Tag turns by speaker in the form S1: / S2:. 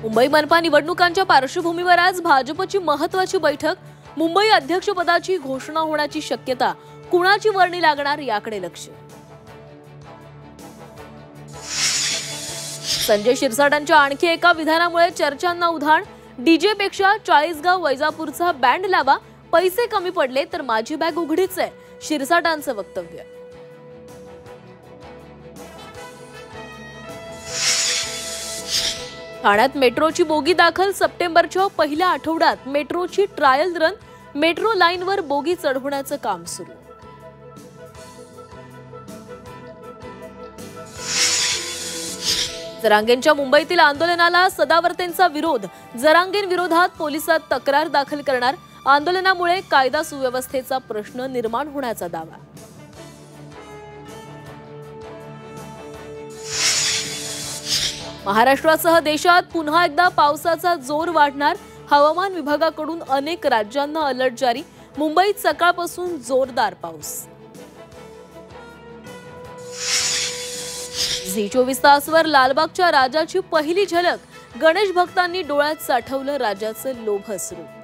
S1: मुंबई मनपा निवडणुकांच्या पार्श्वभूमीवर आज भाजपची महत्त्वाची बैठक. मुंबई अध्यक्षपदाची घोषणा होण्याची शक्यता. कुणाची वर्णी लागणार याकडे लक्ष. संजय शिरसाटांच्या आणखी एका विधानामुळे चर्चांना उधाण. डीजे पेक्षा चाळीसगाव वैजापूरचा बँड लावा, पैसे कमी पडले तर माझी बॅग उघडीच आहे, शिरसाटांचं वक्तव्य. ठाण्यात मेट्रोची बोगी दाखल. सप्टेंबरच्या पहिल्या आठवड्यात मेट्रोची ट्रायल रन. मेट्रो लाईनवर बोगी चढवण्याचं काम सुरू. जरांगेंच्या मुंबईतील आंदोलनाला सदावर्तेंचा विरोध. जरांगें विरोधात पोलिसात तक्रार दाखल करणार. आंदोलनामुळे कायदा सुव्यवस्थेचा प्रश्न निर्माण होण्याचा दावा. महाराष्ट्रासह देशात पुन्हा एकदा पावसाचा जोर वाढणार. हवामान विभागाकडून अनेक राज्यांना अलर्ट जारी. मुंबईत सकाळपासून जोरदार पाऊस. झी 24 तासवर लालबागच्या राजाची पहिली झलक. गणेश भक्तांनी डोळ्यात साठवलं राजाचं लोभस रूप.